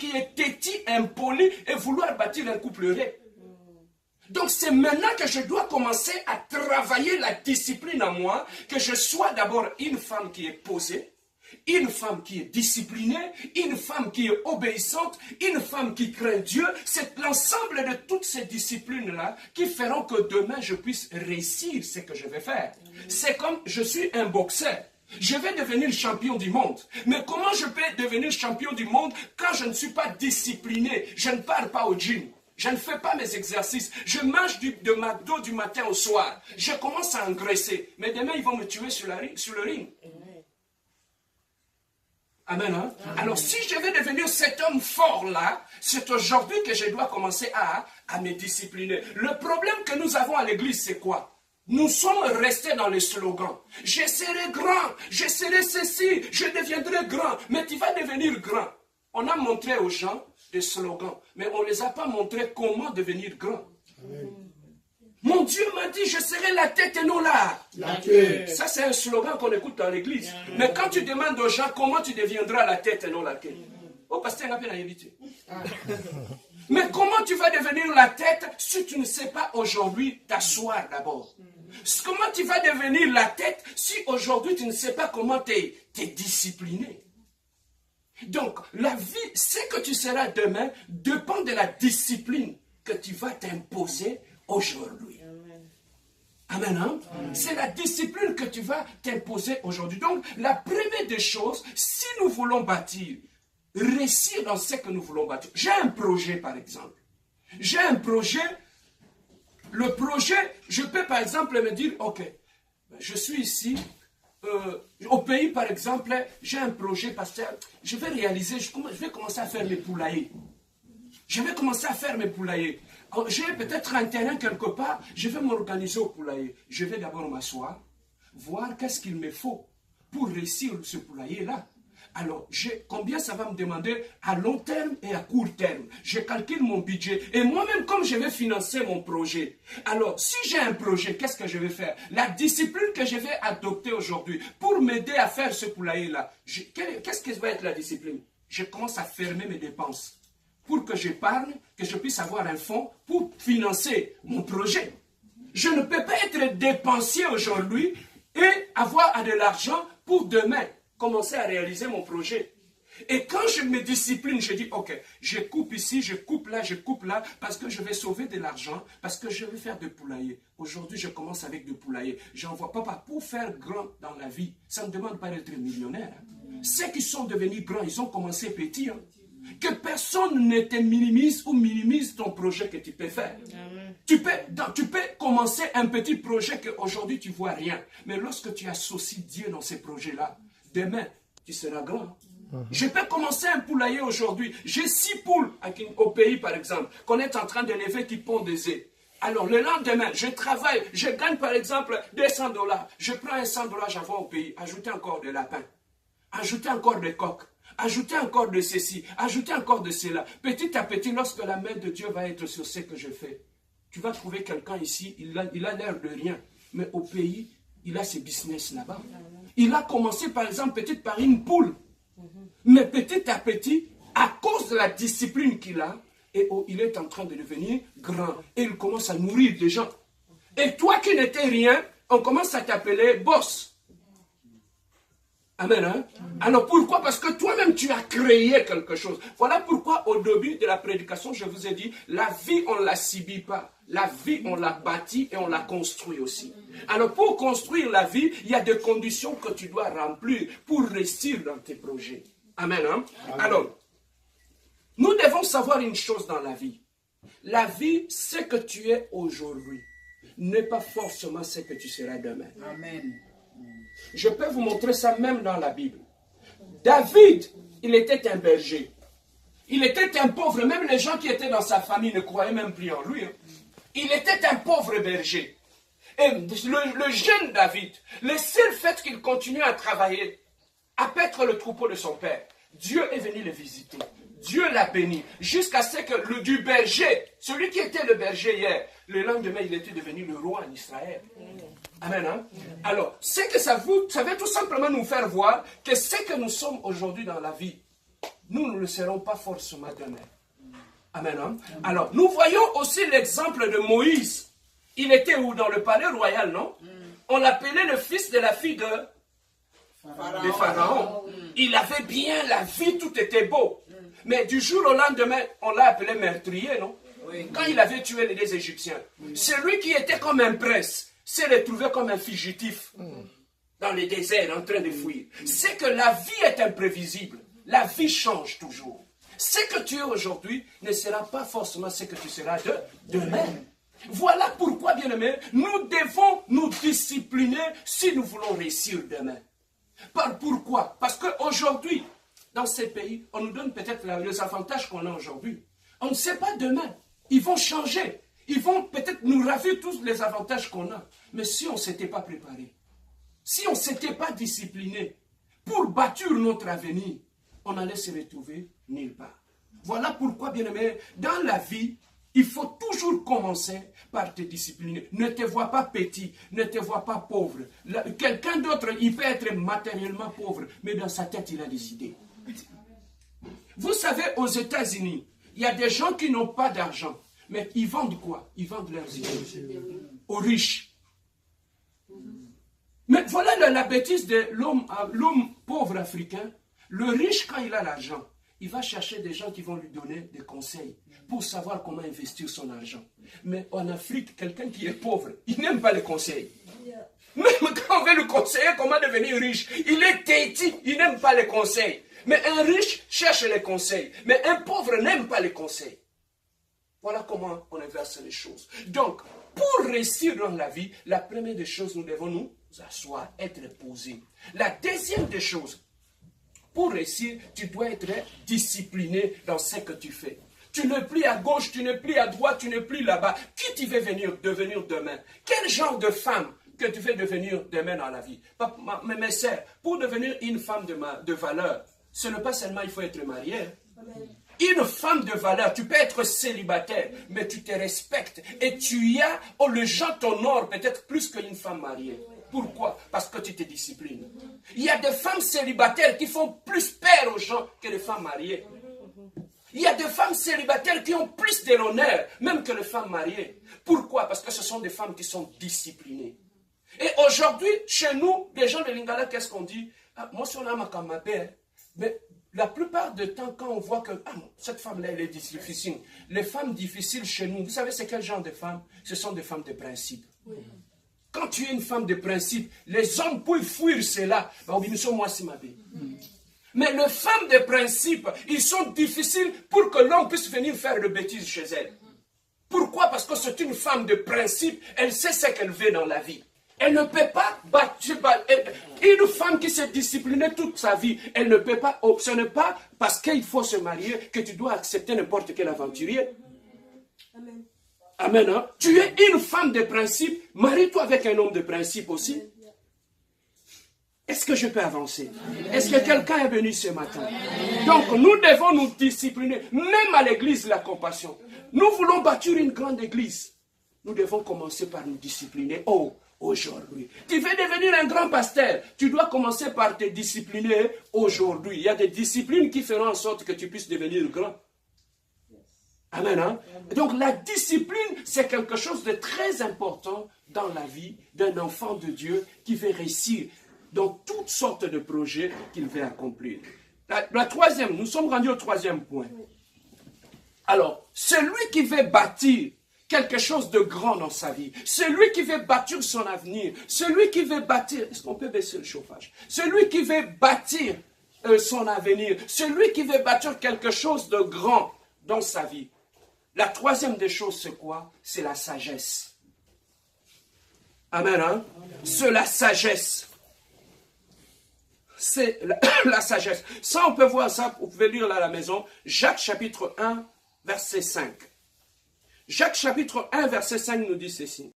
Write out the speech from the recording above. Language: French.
qui est têtu, impoli et vouloir bâtir un couple heureux. Donc c'est maintenant que je dois commencer à travailler la discipline en moi, que je sois d'abord une femme qui est posée, une femme qui est disciplinée, une femme qui est obéissante, une femme qui craint Dieu. C'est l'ensemble de toutes ces disciplines-là qui feront que demain je puisse réussir ce que je vais faire. C'est comme je suis un boxeur. Je vais devenir champion du monde. Mais comment je peux devenir champion du monde quand je ne suis pas discipliné? Je ne pars pas au gym. Je ne fais pas mes exercices. Je mange de McDo du matin au soir. Je commence à engraisser. Mais demain, ils vont me tuer sur le ring. Amen. Hein? Alors, si je veux devenir cet homme fort-là, c'est aujourd'hui que je dois commencer à me discipliner. Le problème que nous avons à l'église, c'est quoi? Nous sommes restés dans les slogans. Je serai grand, je serai ceci, je deviendrai grand. Mais tu vas devenir grand. On a montré aux gens des slogans, mais on ne les a pas montré comment devenir grand. Amen. Mon Dieu m'a dit, je serai la tête et non la queue. Ça, c'est un slogan qu'on écoute dans l'église. Mais quand tu demandes aux gens comment tu deviendras la tête et non la queue, oh, pasteur, on a bien invité. Mais comment tu vas devenir la tête si tu ne sais pas aujourd'hui t'asseoir d'abord? Comment tu vas devenir la tête si aujourd'hui tu ne sais pas comment t'es discipliné? Donc, la vie, ce que tu seras demain, dépend de la discipline que tu vas t'imposer aujourd'hui. Amen. Hein? C'est la discipline que tu vas t'imposer aujourd'hui. Donc, la première des choses, si nous voulons bâtir, réussir dans ce que nous voulons bâtir. J'ai un projet, par exemple. J'ai un projet. Le projet, je peux, par exemple, me dire, ok, je suis ici. Au pays, par exemple, j'ai un projet, pasteur, je vais réaliser, je vais commencer à faire mes poulaillers. Je vais commencer à faire mes poulaillers. J'ai peut-être un terrain quelque part, je vais m'organiser au poulailler. Je vais d'abord m'asseoir, voir qu'est-ce qu'il me faut pour réussir ce poulailler-là. Alors, combien ça va me demander à long terme et à court terme. Je calcule mon budget. Et moi-même, comme je vais financer mon projet. Alors, si j'ai un projet, qu'est-ce que je vais faire? La discipline que je vais adopter aujourd'hui pour m'aider à faire ce poulailler-là. Qu'est-ce que va être la discipline? Je commence à fermer mes dépenses pour que j'épargne, que je puisse avoir un fonds pour financer mon projet. Je ne peux pas être dépensier aujourd'hui et avoir de l'argent pour demain commencer à réaliser mon projet. Et quand je me discipline, je dis, ok, je coupe ici, je coupe là, parce que je vais sauver de l'argent, parce que je vais faire des poulaillers. Aujourd'hui, je commence avec des poulaillers. J'envoie papa pour faire grand dans la vie. Ça ne demande pas d'être millionnaire. Ceux qui sont devenus grands, ils ont commencé petits. Hein. Que personne ne te minimise ou minimise ton projet que tu peux faire. Tu peux commencer un petit projet qu'aujourd'hui tu ne vois rien. Mais lorsque tu associes Dieu dans ces projets-là, demain, tu seras grand. Je peux commencer un poulailler aujourd'hui. J'ai 6 poules au pays, par exemple, qu'on est en train d'élever qui pondent des œufs. Alors, le lendemain, je travaille, je gagne, par exemple, $200. Je prends un $100, j'envoie au pays. Ajoutez encore des lapins. Ajoutez encore des coqs. Ajoutez encore de ceci. Ajoutez encore de cela. Petit à petit, lorsque la main de Dieu va être sur ce que je fais, tu vas trouver quelqu'un ici, il a l'air de rien. Mais au pays, il a ses business là-bas. Il a commencé, par exemple, peut-être par une poule. Mais petit à petit, à cause de la discipline qu'il a, il est en train de devenir grand. Et il commence à nourrir des gens. Et toi qui n'étais rien, on commence à t'appeler boss. Amen. Hein? Alors pourquoi? Parce que toi-même tu as créé quelque chose. Voilà pourquoi au début de la prédication, je vous ai dit, la vie on ne la subit pas. La vie on la bâtit et on la construit aussi. Alors pour construire la vie, il y a des conditions que tu dois remplir pour réussir dans tes projets. Amen. Hein? Amen. Alors, nous devons savoir une chose dans la vie. La vie, ce que tu es aujourd'hui, n'est pas forcément ce que tu seras demain. Amen. Je peux vous montrer ça même dans la Bible. David, il était un berger. Il était un pauvre. Même les gens qui étaient dans sa famille ne croyaient même plus en lui. Hein. Il était un pauvre berger. Et le jeune David, le seul fait qu'il continue à travailler, à paître le troupeau de son père, Dieu est venu le visiter. Dieu l'a béni. Jusqu'à ce que du berger, celui qui était le berger hier, le lendemain, il était devenu le roi en Israël. Amen. Hein? Alors, c'est que ça va tout simplement nous faire voir que ce que nous sommes aujourd'hui dans la vie, nous ne le serons pas forcément demain. Amen. Hein? Alors, nous voyons aussi l'exemple de Moïse. Il était où? Dans le palais royal, non? On l'appelait le fils de la fille de Pharaon. Il avait bien la vie, tout était beau. Mais du jour au lendemain, on l'a appelé meurtrier, non? Quand il avait tué les deux Égyptiens. Celui qui était comme un prince s'est retrouvé comme un fugitif dans les déserts en train de fuir. C'est que la vie est imprévisible. La vie change toujours. Ce que tu es aujourd'hui ne sera pas forcément ce que tu seras demain. Voilà pourquoi, bien-aimés, nous devons nous discipliner si nous voulons réussir demain. Pourquoi? Parce qu'aujourd'hui, dans ces pays, on nous donne peut-être les avantages qu'on a aujourd'hui. On ne sait pas demain. Ils vont changer. Ils vont peut-être nous ravir tous les avantages qu'on a. Mais si on ne s'était pas préparé, si on ne s'était pas discipliné pour bâtir notre avenir, on allait se retrouver nulle part. Voilà pourquoi, bien-aimé, dans la vie, il faut toujours commencer par te discipliner. Ne te vois pas petit, ne te vois pas pauvre. Quelqu'un d'autre, il peut être matériellement pauvre, mais dans sa tête, il a des idées. Vous savez, aux États-Unis, il y a des gens qui n'ont pas d'argent, mais ils vendent quoi? Ils vendent leurs idées aux riches. Mais voilà la bêtise de l'homme pauvre africain. Le riche, quand il a l'argent, il va chercher des gens qui vont lui donner des conseils pour savoir comment investir son argent. Mais en Afrique, quelqu'un qui est pauvre, il n'aime pas les conseils. Même quand on veut lui conseiller comment devenir riche, il est têtu, il n'aime pas les conseils. Mais un riche cherche les conseils, mais un pauvre n'aime pas les conseils. Voilà comment on inverse les choses. Donc, pour réussir dans la vie, la première des choses, nous devons nous asseoir, être posés. La deuxième des choses, pour réussir, tu dois être discipliné dans ce que tu fais. Tu n'es plus à gauche, tu n'es plus à droite, tu n'es plus là-bas. Qui tu veux devenir demain? Quel genre de femme que tu veux devenir demain dans la vie? Mes sœurs, pour devenir une femme de valeur, ce n'est pas seulement il faut être marié. Une femme de valeur, tu peux être célibataire, mais tu te respectes et tu as, les gens t'honorent peut-être plus qu'une femme mariée. Pourquoi? Parce que tu te disciplines. Il y a des femmes célibataires qui font plus peur aux gens que les femmes mariées. Il y a des femmes célibataires qui ont plus de l'honneur, même que les femmes mariées. Pourquoi? Parce que ce sont des femmes qui sont disciplinées. Et aujourd'hui, chez nous, les gens de Lingala, qu'est-ce qu'on dit? Moi, si on a ma père, mais la plupart du temps, quand on voit que cette femme-là, elle est difficile. Les femmes difficiles chez nous, vous savez, c'est quel genre de femmes? Ce sont des femmes de principe. Oui. Quand tu es une femme de principe, les hommes peuvent fuir cela. Mais les femmes de principe, ils sont difficiles pour que l'homme puisse venir faire de bêtises chez elle. Pourquoi? Parce que c'est une femme de principe, elle sait ce qu'elle veut dans la vie. Elle ne peut pas battre. Une femme qui s'est disciplinée toute sa vie, elle ne peut pas. Ce n'est pas parce qu'il faut se marier que tu dois accepter n'importe quel aventurier. Amen. Amen. Hein? Tu es une femme de principe, marie-toi avec un homme de principe aussi. Est-ce que je peux avancer? Est-ce que quelqu'un est venu ce matin? Donc nous devons nous discipliner, même à l'église, la compassion. Nous voulons bâtir une grande église. Nous devons commencer par nous discipliner. Aujourd'hui. Tu veux devenir un grand pasteur, tu dois commencer par te discipliner aujourd'hui. Il y a des disciplines qui feront en sorte que tu puisses devenir grand. Amen. Hein? Donc la discipline, c'est quelque chose de très important dans la vie d'un enfant de Dieu qui veut réussir dans toutes sortes de projets qu'il veut accomplir. La troisième, nous sommes rendus au troisième point. Alors, celui qui veut bâtir quelque chose de grand dans sa vie, celui qui veut bâtir son avenir, celui qui veut bâtir, est-ce qu'on peut baisser le chauffage? Celui qui veut bâtir son avenir, celui qui veut bâtir quelque chose de grand dans sa vie. La troisième des choses, c'est quoi? C'est la sagesse. Amen, hein? C'est la sagesse. C'est la sagesse. Ça, on peut voir ça, vous pouvez lire là à la maison, Jacques chapitre 1, verset 5. Jacques chapitre 1, verset 5 nous dit ceci.